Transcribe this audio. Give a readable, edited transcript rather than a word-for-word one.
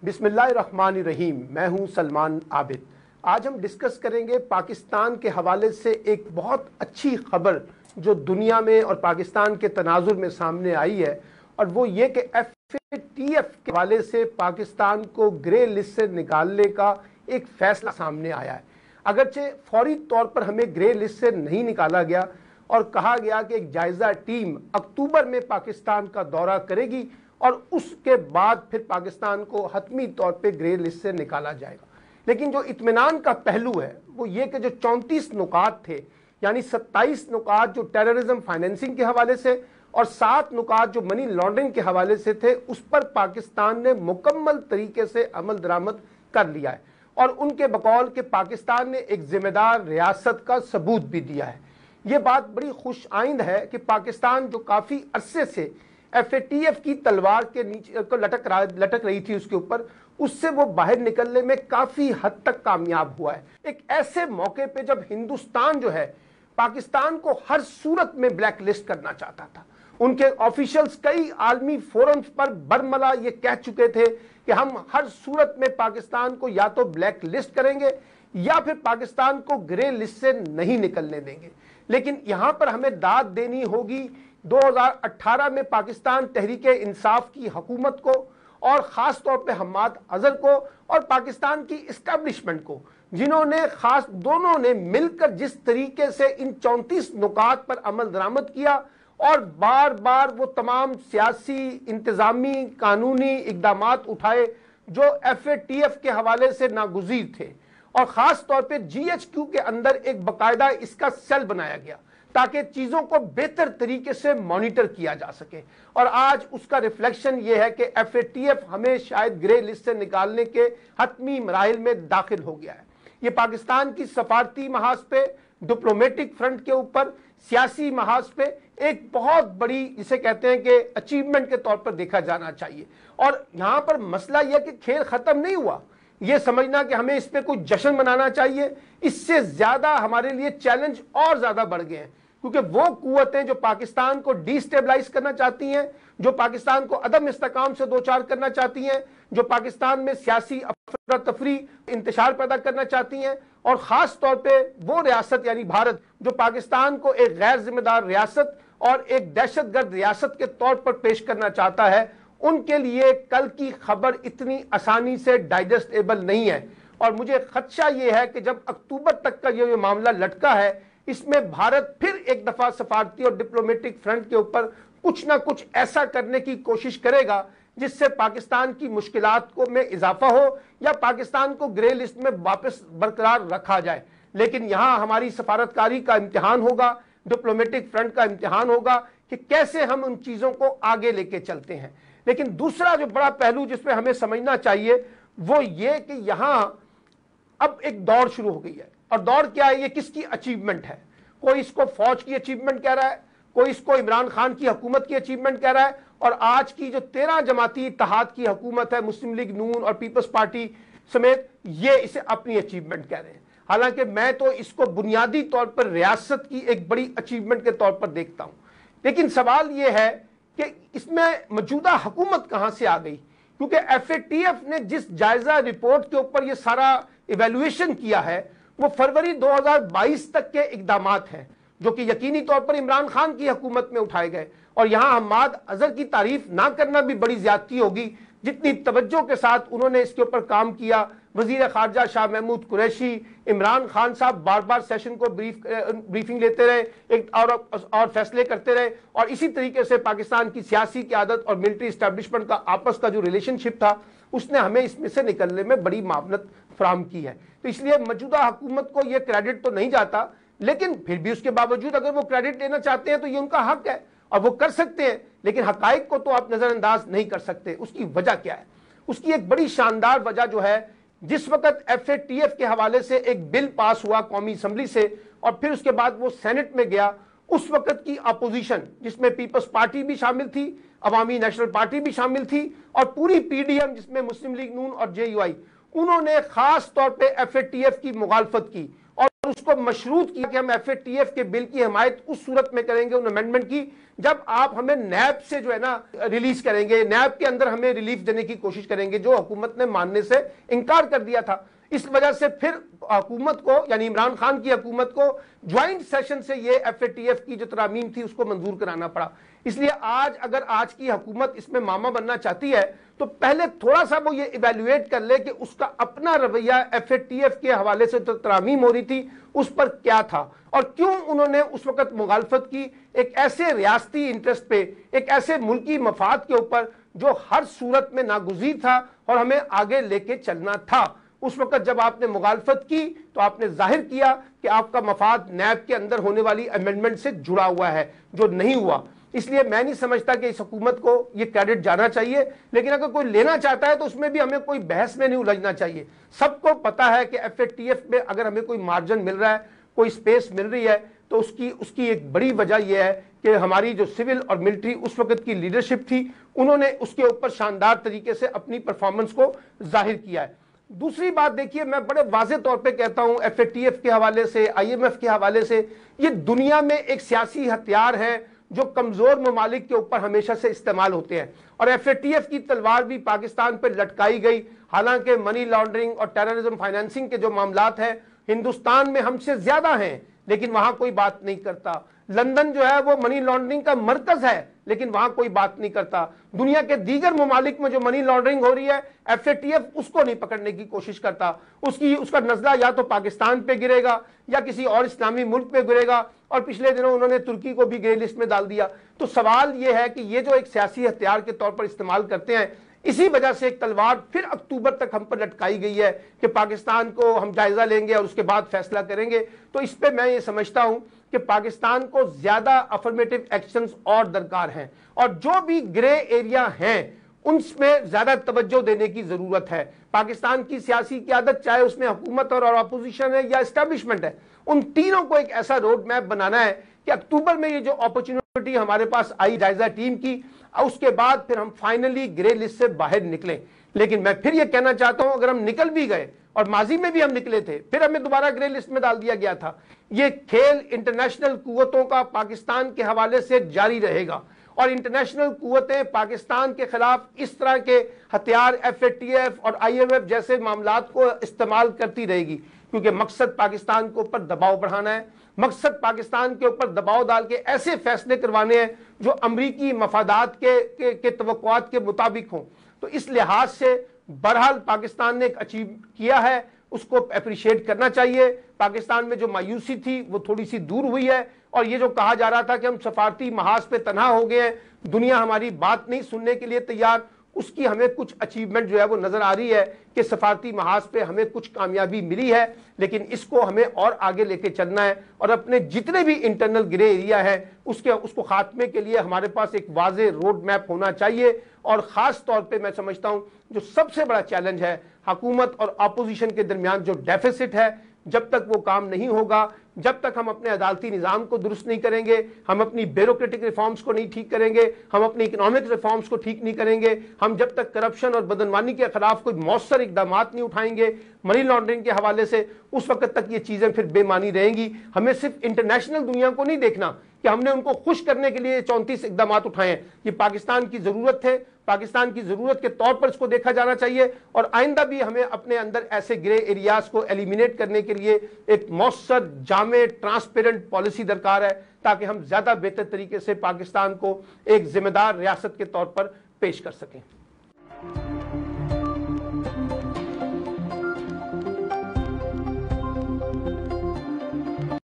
बिस्मिल्लाहिर्रहमानिर्रहीम। मैं हूं सलमान आबिद। आज हम डिस्कस करेंगे पाकिस्तान के हवाले से एक बहुत अच्छी खबर जो दुनिया में और पाकिस्तान के तनाजुर में सामने आई है, और वो ये कि FATF के हवाले से पाकिस्तान को ग्रे लिस्ट से निकालने का एक फैसला सामने आया है। अगरचे फौरी तौर पर हमें ग्रे लिस्ट से नहीं निकाला गया और कहा गया कि एक जायज़ा टीम अक्टूबर में पाकिस्तान का दौरा करेगी और उसके बाद फिर पाकिस्तान को हतमी तौर पे ग्रे लिस्ट से निकाला जाएगा। लेकिन जो इत्मीनान का पहलू है वो ये कि जो 34 नुकात थे, यानी 27 नुकात जो टेररिज्म फाइनेंसिंग के हवाले से और 7 नुकात जो मनी लॉन्ड्रिंग के हवाले से थे, उस पर पाकिस्तान ने मुकम्मल तरीके से अमल दरामद कर लिया है और उनके बकौल के पाकिस्तान ने एक जिम्मेदार रियासत का सबूत भी दिया है। ये बात बड़ी खुश आइंद है कि पाकिस्तान जो काफ़ी अरसे से FATF की तलवार के नीचे को लटक रही थी उसके ऊपर, उससे वो बाहर निकलने में काफ़ी हद तक कामयाब हुआ है। एक ऐसे मौके पे जब हिंदुस्तान जो है पाकिस्तान को हर सूरत में ब्लैक लिस्ट करना चाहता था, उनके ऑफिशियल्स कई आलमी फोरम्स पर बरमला ये कह चुके थे कि हम हर सूरत में पाकिस्तान को या तो ब्लैक लिस्ट करेंगे या फिर पाकिस्तान को ग्रे लिस्ट से नहीं निकलने देंगे। लेकिन यहां पर हमें दाद देनी होगी 2018 में पाकिस्तान तहरीक-ए-इंसाफ की हुकूमत को और ख़ास तौर पे हम्माद अज़हर को और पाकिस्तान की इस्टेब्लिशमेंट को, जिन्होंने दोनों ने मिलकर जिस तरीके से इन 34 नुकात पर अमल दरामद किया और बार बार वो तमाम सियासी, इंतज़ामी, कानूनी इक़दामात उठाए जो FATF के हवाले से नागुज़ीर थे। और ख़ास तौर पे GHQ के अंदर एक बाकायदा इसका सेल बनाया गया ताकि चीज़ों को बेहतर तरीके से मॉनिटर किया जा सके, और आज उसका रिफ्लेक्शन ये है कि FATF हमें शायद ग्रे लिस्ट से निकालने के हतमी मराहिल में दाखिल हो गया है। ये पाकिस्तान की सफारती महाज पे, डिप्लोमेटिक फ्रंट के ऊपर, सियासी महाज पे एक बहुत बड़ी, जिसे कहते हैं कि अचीवमेंट के तौर पर देखा जाना चाहिए। और यहाँ पर मसला यह कि खेल ख़त्म नहीं हुआ, ये समझना कि हमें इस पर कोई जश्न मनाना चाहिए, इससे ज़्यादा हमारे लिए चैलेंज और ज़्यादा बढ़ गए हैं, क्योंकि वो कुव्वतें जो पाकिस्तान को डिस्टेबलाइज करना चाहती हैं, जो पाकिस्तान को अदम इस्तेकाम से दो चार करना चाहती हैं, जो पाकिस्तान में सियासी अफरा तफरी इंतशार पैदा करना चाहती हैं, और ख़ास तौर पे वो रियासत यानी भारत जो पाकिस्तान को एक गैर जिम्मेदार रियासत और एक दहशतगर्द रियासत के तौर पर पेश करना चाहता है, उनके लिए कल की खबर इतनी आसानी से डाइजेस्टेबल नहीं है। और मुझे खदशा ये है कि जब अक्टूबर तक का ये मामला लटका है, इसमें भारत फिर एक दफा सफारती और डिप्लोमेटिक फ्रंट के ऊपर कुछ ना कुछ ऐसा करने की कोशिश करेगा जिससे पाकिस्तान की मुश्किलात को में इजाफा हो या पाकिस्तान को ग्रे लिस्ट में वापस बरकरार रखा जाए। लेकिन यहाँ हमारी सफारतकारी का इम्तिहान होगा, डिप्लोमेटिक फ्रंट का इम्तिहान होगा कि कैसे हम उन चीज़ों को आगे लेके चलते हैं। लेकिन दूसरा जो बड़ा पहलू जिसमें हमें समझना चाहिए वो ये कि यहाँ अब एक दौड़ शुरू हो गई है, और दौड़ क्या है, ये किसकी अचीवमेंट है। कोई इसको फौज की अचीवमेंट कह रहा है, कोई इसको इमरान खान की हुकूमत की अचीवमेंट कह रहा है, और आज की जो 13 जमाती इत्तेहाद की हुकूमत है, मुस्लिम लीग नून और पीपल्स पार्टी समेत, ये इसे अपनी अचीवमेंट कह रहे हैं। हालांकि मैं तो इसको बुनियादी तौर पर रियासत की एक बड़ी अचीवमेंट के तौर पर देखता हूँ। लेकिन सवाल ये है कि इसमें मौजूदा हुकूमत कहाँ से आ गई, क्योंकि FATF ने जिस जायजा रिपोर्ट के ऊपर ये सारा इवेल्युएशन किया है वो फरवरी 2022 तक के इकदामात हैं जो कि यकीनी तौर पर इमरान खान की हुकूमत में उठाए गए। और यहाँ हम्माद अज़हर की तारीफ ना करना भी बड़ी ज्यादती होगी, जितनी तवज्जो के साथ उन्होंने इसके ऊपर काम किया। वजीर खारजा शाह महमूद कुरैशी, इमरान खान साहब बार बार सेशन को ब्रीफिंग लेते रहे, एक और फैसले करते रहे, और इसी तरीके से पाकिस्तान की सियासी क़यादत और मिलिट्री इस्टेब्लिशमेंट का आपस का जो रिलेशनशिप था उसने हमें इसमें से निकलने में बड़ी मावनत फराहम की है। तो इसलिए मौजूदा हुकूमत को यह क्रेडिट तो नहीं जाता, लेकिन फिर भी उसके बावजूद अगर वो क्रेडिट लेना चाहते हैं तो ये उनका हक है और वो कर सकते हैं। लेकिन हकाइक को तो आप नज़रअंदाज नहीं कर सकते। उसकी वजह क्या है? उसकी एक बड़ी शानदार वजह जो है, जिस वक्त FATF के हवाले से एक बिल पास हुआ कौमी असम्बली से और फिर उसके बाद वो सेनेट में गया, उस वक्त की अपोजिशन जिसमें पीपल्स पार्टी भी शामिल थी, अवामी नेशनल पार्टी भी शामिल थी और पूरी PDM जिसमें मुस्लिम लीग नून और JUI, उन्होंने खास तौर पे FATF की मुखालफत की और اور اس کو مشروط کیا کہ ہم ایف اے ٹی ایف کے بل کی حمایت اس صورت میں کریں گے ان امینڈمنٹ کی جب آپ ہمیں نیب سے جو ہے نا ریلیز کریں گے، نیب کے اندر ہمیں ریلیف دینے کی کوشش کریں گے، جو حکومت نے ماننے سے انکار کر دیا تھا۔ اس وجہ سے پھر حکومت کو، یعنی عمران خان کی حکومت کو جوائنٹ سیشن سے یہ ایف اے ٹی ایف کی جو ترامیم تھی اس کو منظور کرانا پڑا۔ اس لیے اگر آج کی حکومت اس میں ماما بننا چاہتی ہے تو پہلے تھوڑا سا وہ یہ ایویلویٹ کر لے کہ اس کا اپنا رویہ ایف اے ٹی ایف کے حوالے سے ترامیم ہو رہی تھی اس پر کیا تھا، اور کیوں انہوں نے اس وقت مخالفت کی ایک ایسے ریاستی انٹرسٹ پہ، ایک ایسے ملکی مفاد کے اوپر جو ہر صورت میں ناگزیر تھا اور ہمیں آگے لے کے چلنا تھا۔ اس وقت جب آپ نے مخالفت کی تو آپ نے ظاہر کیا کہ آپ کا مفاد نیب کے اندر ہونے والی امینڈمنٹ سے جڑا ہوا ہے، جو نہیں ہوا۔ اس لیے میں نہیں سمجھتا کہ اس حکومت کو یہ کریڈٹ جانا چاہیے، لیکن اگر کوئی لینا چاہتا ہے تو اس میں بھی ہمیں کوئی بحث میں نہیں الجھنا چاہیے۔ سب کو پتا ہے کہ ایف اے ٹی ایف میں اگر ہمیں کوئی مارجن مل رہا ہے، کوئی سپیس مل رہی ہے، تو اس کی ایک بڑی وجہ یہ ہے کہ ہماری جو سول اور ملٹری اس وقت کی لیڈرشپ تھی، انہوں نے اس کے اوپر شاندار طریقے سے اپنی پرفارمنس کو ظاہر کیا ہے۔ دوسری بات دیکھیے، میں بڑے واضح طور پہ کہتا ہوں، ایف اے ٹی ایف کے حوالے سے، آئی ایم ایف کے حوالے سے، یہ دنیا میں ایک سیاسی ہتھیار ہے جو کمزور ممالک کے اوپر ہمیشہ سے استعمال ہوتے ہیں، اور ایف اے ٹی ایف کی تلوار بھی پاکستان پہ لٹکائی گئی۔ حالانکہ منی لانڈرنگ اور ٹیررزم فائنینسنگ کے جو معاملات ہیں ہندوستان میں ہم سے زیادہ ہیں، لیکن وہاں کوئی بات نہیں کرتا۔ لندن جو ہے وہ منی لانڈرنگ کا مرکز ہے، لیکن وہاں کوئی بات نہیں کرتا۔ دنیا کے دیگر ممالک میں جو منی لانڈرنگ ہو رہی ہے، ایف اے ٹی ایف اس کو نہیں پکڑنے کی کوشش کرتا۔ اس کا نزلہ یا تو پاکستان پہ گرے گا یا کسی اور اسلامی ملک پہ گرے گا، اور پچھلے دنوں انہوں نے ترکی کو بھی گرے لسٹ میں ڈال دیا۔ تو سوال یہ ہے کہ یہ جو ایک سیاسی ہتھیار کے طور پر استعمال کرتے ہیں، اسی وجہ سے ایک تلوار پھر اکتوبر تک ہم پر لٹکائی گئی ہے کہ پاکستان کو ہم جائزہ لیں گے اور اس کے بعد فیصلہ کریں گے۔ تو اس پہ میں یہ سمجھتا ہوں کہ پاکستان کو زیادہ افرمیٹو ایکشنز اور درکار ہیں، اور جو بھی گرے ایریا ہیں ان میں زیادہ توجہ دینے کی ضرورت ہے۔ پاکستان کی سیاسی قیادت، چاہے اس میں حکومت اور اپوزیشن ہے یا اسٹیبلشمنٹ ہے، ان تینوں کو ایک ایسا روڈ میپ بنانا ہے کہ اکتوبر میں یہ جو اپرچونٹی ہمارے پاس آئی جائزہ ٹیم کی، اس کے بعد پھر ہم فائنلی گرے لسٹ سے باہر نکلیں۔ لیکن میں پھر یہ کہنا چاہتا ہوں، اگر ہم نکل بھی گئے، اور ماضی میں بھی ہم نکلے تھے، پھر ہمیں دوبارہ گرے لسٹ میں ڈال دیا گیا تھا، یہ کھیل انٹرنیشنل قوتوں کا پاکستان کے حوالے سے جاری رہے گا، اور انٹرنیشنل قوتیں پاکستان کے خلاف اس طرح کے ہتھیار ایف اے ٹی ایف اور آئی ایم ایف جیسے معاملات کو استعمال کرتی رہے گی، کیونکہ مقصد پاکستان کے اوپر دباؤ بڑھانا ہے، مقصد پاکستان کے اوپر دباؤ ڈال کے ایسے فیصلے کروانے ہیں جو امریکی مفادات کے توقعات کے مطابق ہوں۔ تو اس لحاظ سے بہرحال پاکستان نے ایک اچیو کیا ہے، اس کو اپریشیٹ کرنا چاہیے۔ پاکستان میں جو مایوسی تھی وہ تھوڑی سی دور ہوئی ہے، اور یہ جو کہا جا رہا تھا کہ ہم سفارتی محاذ پہ تنہا ہو گئے ہیں، دنیا ہماری بات نہیں سننے کے لیے تیار، اس کی ہمیں کچھ اچیومنٹ جو ہے وہ نظر آ رہی ہے کہ سفارتی محاذ پہ ہمیں کچھ کامیابی ملی ہے، لیکن اس کو ہمیں اور آگے لے کے چلنا ہے، اور اپنے جتنے بھی انٹرنل گرے ایریا ہے اس کو خاتمے کے لیے ہمارے پاس ایک واضح روڈ میپ ہونا چاہیے۔ اور خاص طور پہ میں سمجھتا ہوں جو سب سے بڑا چیلنج ہے حکومت اور اپوزیشن کے درمیان جو ڈیفیسٹ ہے، جب تک وہ کام نہیں ہوگا، جب تک ہم اپنے عدالتی نظام کو درست نہیں کریں گے، ہم اپنی بیوروکریٹک ریفارمز کو نہیں ٹھیک کریں گے، ہم اپنی اکنامک ریفارمز کو ٹھیک نہیں کریں گے، ہم جب تک کرپشن اور بدعنوانی کے خلاف کوئی مؤثر اقدامات نہیں اٹھائیں گے منی لانڈرنگ کے حوالے سے، اس وقت تک یہ چیزیں پھر بے معنی رہیں گی۔ ہمیں صرف انٹرنیشنل دنیا کو نہیں دیکھنا کہ ہم نے ان کو خوش کرنے کے لیے 34 اقدامات اٹھائے ہیں، یہ پاکستان کی ضرورت ہے، پاکستان کی ضرورت کے طور پر اس کو دیکھا جانا چاہیے، اور آئندہ بھی ہمیں اپنے اندر ایسے گرے ایریاز کو ایلیمینیٹ کرنے کے لیے ایک مؤثر، جامع، ٹرانسپیرنٹ پالیسی درکار ہے، تاکہ ہم زیادہ بہتر طریقے سے پاکستان کو ایک ذمہ دار ریاست کے طور پر پیش کر سکیں۔